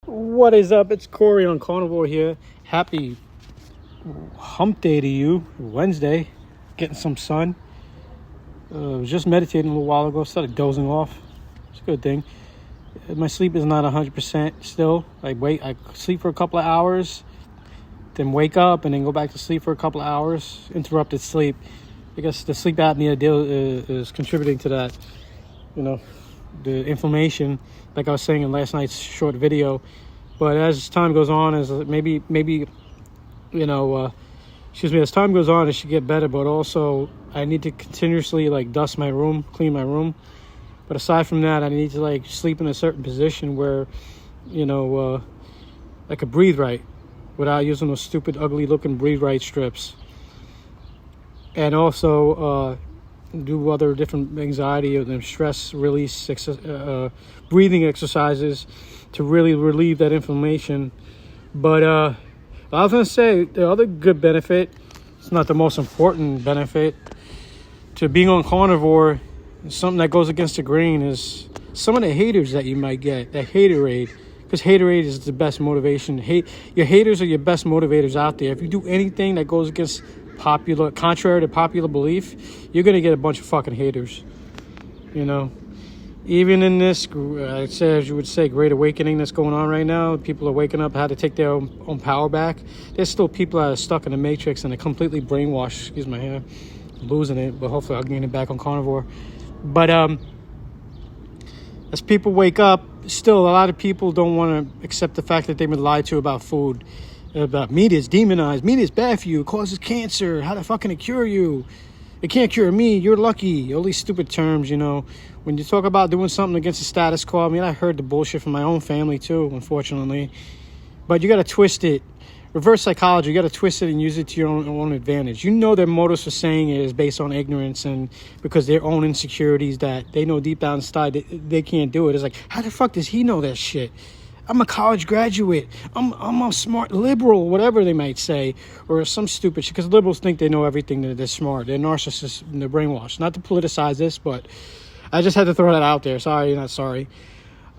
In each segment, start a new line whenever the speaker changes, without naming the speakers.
What is up? It's Corey on Carnivore here. Happy hump day to you. Wednesday. Getting some sun. Was just meditating a little while ago. Started dozing off. It's a good thing. My sleep is not 100% still. I sleep for a couple of hours, then wake up and then go back to sleep for a couple of hours. Interrupted sleep. I guess the sleep apnea deal is contributing to that. You know, the inflammation, like I was saying in last night's short video. But as time goes on, as maybe as time goes on, it should get better. But also, I need to continuously dust my room, clean my room. But aside from that, I need to sleep in a certain position where, I could breathe right without using those stupid, ugly-looking breathe right strips. And also do other different anxiety and stress release breathing exercises to really relieve that inflammation. But I was going to say the other good benefit, it's not the most important benefit, to being on carnivore, something that goes against the grain, is some of the haters that you might get, that haterade. Because haterade is the best motivation. Your haters are your best motivators out there. If you do anything that goes against contrary to popular belief, you're going to get a bunch of fucking haters. Even in this, I'd say, as you would say, great awakening that's going on right now, people are waking up, how to take their own power back. There's still people that are stuck in the matrix and are completely brainwashed. Excuse my hair, I'm losing it, but hopefully I'll gain it back on carnivore. But as people wake up, still a lot of people don't want to accept the fact that they've been lied to about food. About media is demonized. Media is bad for you. It causes cancer. How the fuck can it cure you? It can't cure me. You're lucky. All these stupid terms, When you talk about doing something against the status quo, I heard the bullshit from my own family too, unfortunately. But you got to twist it. Reverse psychology. You got to twist it and use it to your own advantage. Their motives for saying it is based on ignorance and because their own insecurities that they know deep down inside they can't do it. It's like, how the fuck does he know that shit? I'm a college graduate. I'm a smart liberal, whatever they might say, or some stupid shit. Because liberals think they know everything. They're smart. They're narcissists and they're brainwashed. Not to politicize this, but I just had to throw that out there. Sorry, not sorry.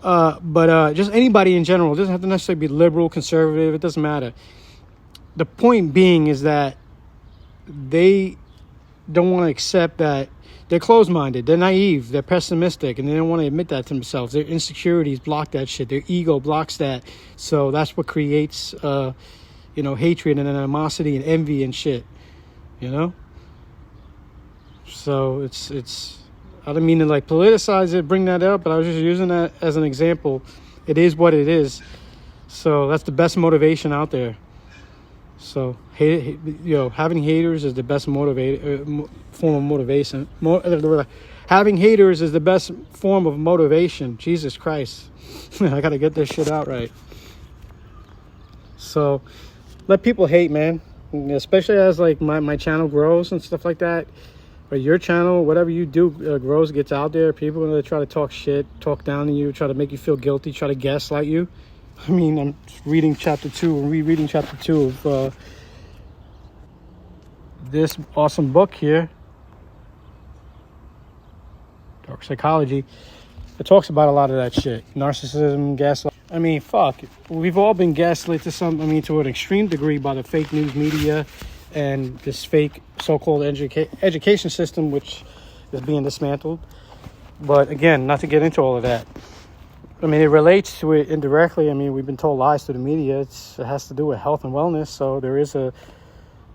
But just anybody in general. It doesn't have to necessarily be liberal, conservative. It doesn't matter. The point being is that they don't want to accept that. They're closed-minded, they're naive, they're pessimistic, and they don't want to admit that to themselves. Their insecurities block that shit. Their ego blocks that. So that's what creates, hatred and animosity and envy and shit, So it's. I don't mean to politicize it, bring that up, but I was just using that as an example. It is what it is. So that's the best motivation out there. So, having haters is the best form of motivation. Having haters is the best form of motivation. Jesus Christ. I got to get this shit out right. So, let people hate, man. Especially as, my channel grows and stuff like that. Or your channel, whatever you do grows, gets out there. People are going to try to talk shit, talk down to you, try to make you feel guilty, try to gaslight you. I'm reading chapter 2 and rereading chapter 2 of this awesome book here, Dark Psychology. It talks about a lot of that shit. Narcissism, gaslight. Fuck. We've all been gaslit to to an extreme degree by the fake news media and this fake so-called education system, which is being dismantled. But again, not to get into all of that. It relates to it indirectly. We've been told lies through the media. It has to do with health and wellness, so there is a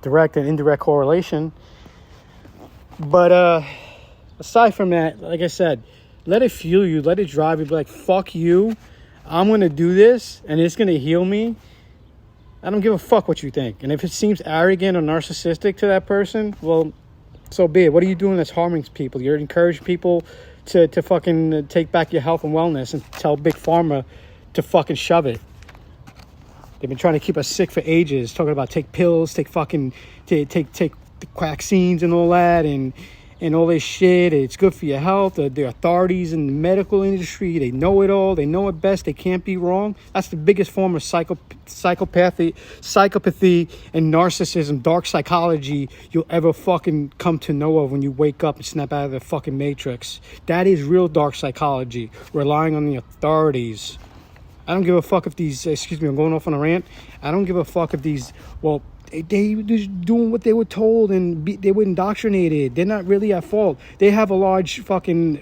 direct and indirect correlation. But aside from that, like I said, let it fuel you, let it drive you. Be like, fuck you, I'm going to do this, and it's going to heal me. I don't give a fuck what you think. And if it seems arrogant or narcissistic to that person, well, so be it. What are you doing that's harming people? You're encouraging people to fucking take back your health and wellness and tell Big Pharma to fucking shove it. They've been trying to keep us sick for ages, talking about take pills, take the vaccines and all that, and all this shit. It's good for your health. The authorities in the medical industry, they know it all. They know it best. They can't be wrong. That's the biggest form of psychopathy and narcissism, dark psychology you'll ever fucking come to know of when you wake up and snap out of the fucking matrix. That is real dark psychology, relying on the authorities. I don't give a fuck if these, excuse me, I'm going off on a rant. I don't give a fuck if these, well, they just doing what they were told and they were indoctrinated. They're not really at fault. They have a large fucking,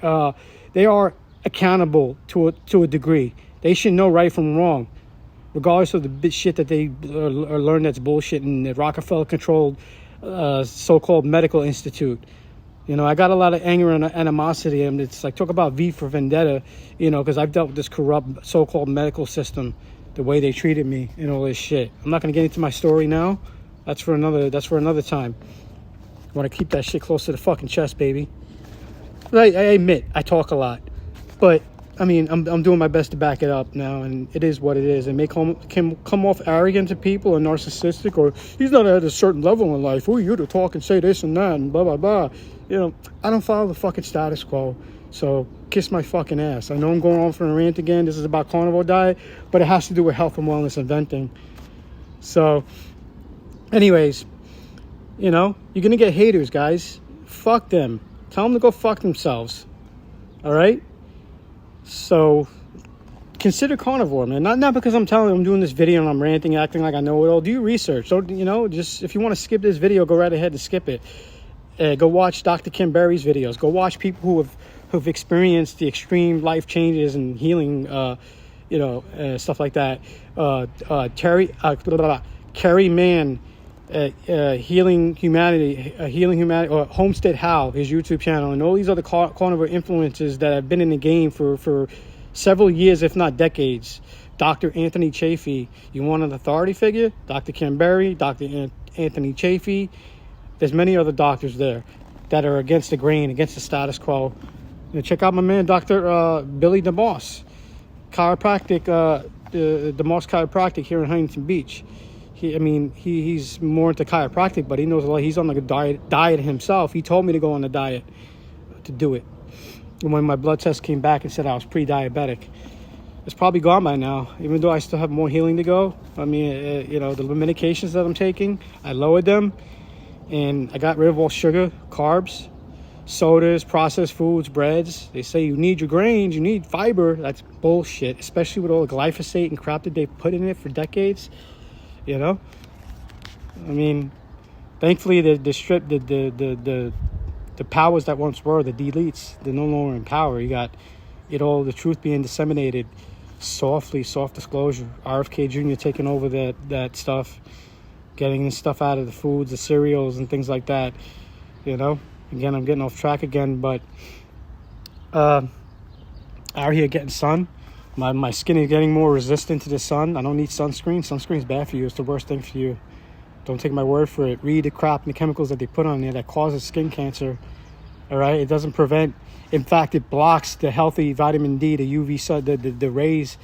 they are accountable to a degree. They should know right from wrong, regardless of the bit shit that they learn that's bullshit in the Rockefeller-controlled so-called medical institute. You know, I got a lot of anger and animosity, and it's like, talk about V for Vendetta, you know, because I've dealt with this corrupt so-called medical system, the way they treated me and all this shit. I'm not going to get into my story now. That's for another time. I want to keep that shit close to the fucking chest, baby. I admit, I talk a lot, but I mean, I'm doing my best to back it up now, and it is what it is. It may come off arrogant to people or narcissistic, or he's not at a certain level in life. Who are you to talk and say this and that and blah, blah, blah. You know, I don't follow the fucking status quo, so kiss my fucking ass. I know I'm going on for a rant again. This is about carnivore diet, but it has to do with health and wellness and venting. So, anyways, you know, you're going to get haters, guys. Fuck them. Tell them to go fuck themselves. All right? So consider carnivore, man. Not because I'm telling you I'm doing this video and I'm ranting, acting like I know it all. Do your research. Don't, you know, just if you want to skip this video, go right ahead and skip it. Go watch Dr. Kim Berry's videos. Go watch people who've experienced the extreme life changes and healing, you know, stuff like that. Carrie Mann, Healing Humanity, or Homestead How, his YouTube channel, and all these other carnivore influencers that have been in the game for several years, if not decades. Dr. Anthony Chaffee, you want an authority figure? Dr. Kim Berry, Dr. Anthony Chaffee. There's many other doctors there that are against the grain, against the status quo. You know, check out my man, Dr. Billy DeMoss, chiropractic, DeMoss Chiropractic here in Huntington Beach. He's more into chiropractic, but he knows a lot. He's on the diet himself. He told me to go on the diet to do it. And when my blood test came back and said I was pre-diabetic, it's probably gone by now, even though I still have more healing to go. I mean, you know, the medications that I'm taking, I lowered them. And I got rid of all sugar, carbs, sodas, processed foods, breads. They say you need your grains, you need fiber. That's bullshit, especially with all the glyphosate and crap that they've put in it for decades. You know, I mean, thankfully the powers that once were the deletes, they're no longer in power. You got all the truth being disseminated softly, soft disclosure. RFK Jr. taking over that stuff, getting the stuff out of the foods, the cereals and things like that. You know, again, I'm getting off track again, but out here getting sun. My skin is getting more resistant to the sun. I don't need sunscreen. Sunscreen's bad for you. It's the worst thing for you. Don't take my word for it. Read the crap and the chemicals that they put on there that causes skin cancer. All right? It doesn't prevent. In fact, it blocks the healthy vitamin D, the UV sun, the rays,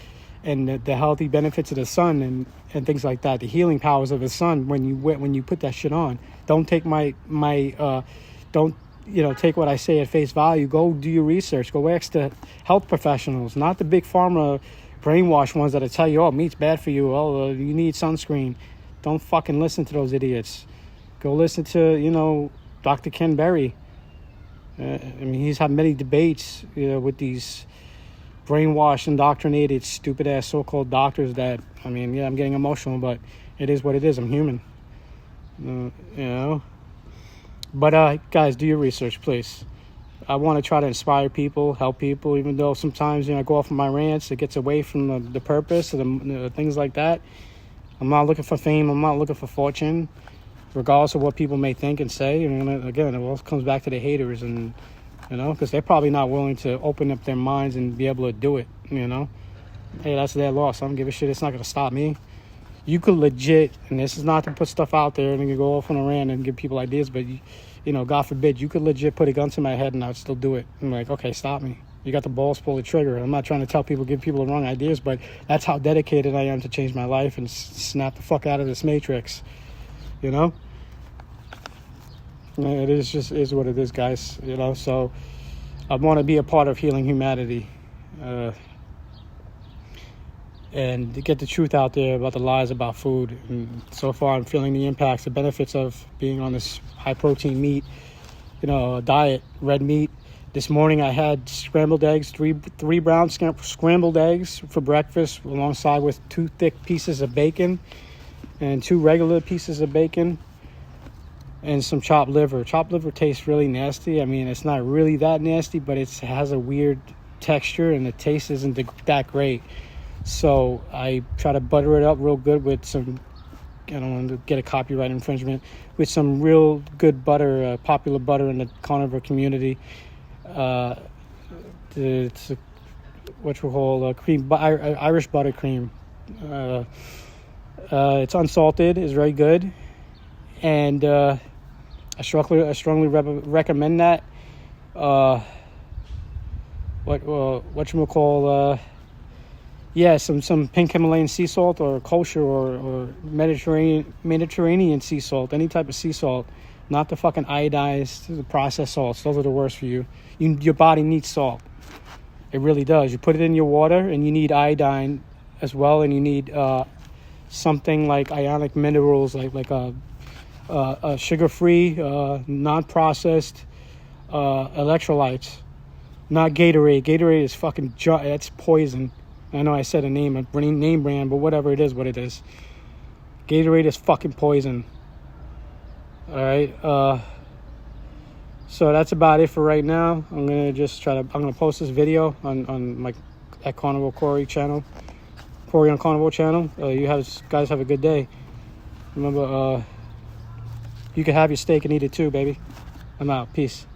and the healthy benefits of the sun and things like that. The healing powers of the sun when you put that shit on. Don't take don't, you know, take what I say at face value. Go do your research. Go ask the health professionals, not the big pharma brainwash ones that'll tell you, oh, meat's bad for you. Oh, you need sunscreen. Don't fucking listen to those idiots. Go listen to, you know, Dr. Ken Berry. I mean, he's had many debates, you know, with these brainwashed, indoctrinated, stupid-ass so-called doctors that, I mean, yeah, I'm getting emotional, but it is what it is. I'm human. You know? But, guys, do your research, please. I want to try to inspire people, help people, even though sometimes, you know, I go off on my rants. It gets away from the purpose and the things like that. I'm not looking for fame. I'm not looking for fortune, regardless of what people may think and say. And again, it all comes back to the haters, and you know, because they're probably not willing to open up their minds and be able to do it. You know, hey, that's their loss. I don't give a shit. It's not going to stop me. You could legit, and this is not to put stuff out there and you go off on a rant and give people ideas, but you know, God forbid, you could legit put a gun to my head and I'd still do it. I'm like, okay, stop me. You got the balls, pull the trigger. I'm not trying to give people the wrong ideas, but that's how dedicated I am to change my life and snap the fuck out of this matrix. You know? It is what it is, guys. You know, so I want to be a part of healing humanity. And to get the truth out there about the lies about food. And so far, I'm feeling the impacts, the benefits of being on this high-protein meat, you know, diet, red meat, This morning I had scrambled eggs, three brown scrambled eggs for breakfast, alongside with 2 thick pieces of bacon and 2 regular pieces of bacon and some chopped liver. Chopped liver tastes really nasty. I mean, it's not really that nasty, but it has a weird texture and the taste isn't that great. So I try to butter it up real good with some, I don't want to get a copyright infringement, with some real good butter, popular butter in the carnivore community. It's what we call cream, Irish buttercream. It's unsalted, is very good, and I strongly recommend that. Some pink Himalayan sea salt, or kosher or Mediterranean sea salt, any type of sea salt, not the fucking iodized, the processed salts. Those are the worst for you. Your body needs salt. It really does. You put it in your water, and you need iodine as well, and you need something like ionic minerals, like a sugar-free, non-processed electrolytes. Not Gatorade. Gatorade is fucking that's poison. I know I said a name brand, but whatever it is, what it is. Gatorade is fucking poison. All right. So that's about it for right now. I'm gonna post this video on my at Carnival Corey channel, Corey on Carnival channel. You guys have a good day. Remember, you can have your steak and eat it too, baby. I'm out. Peace.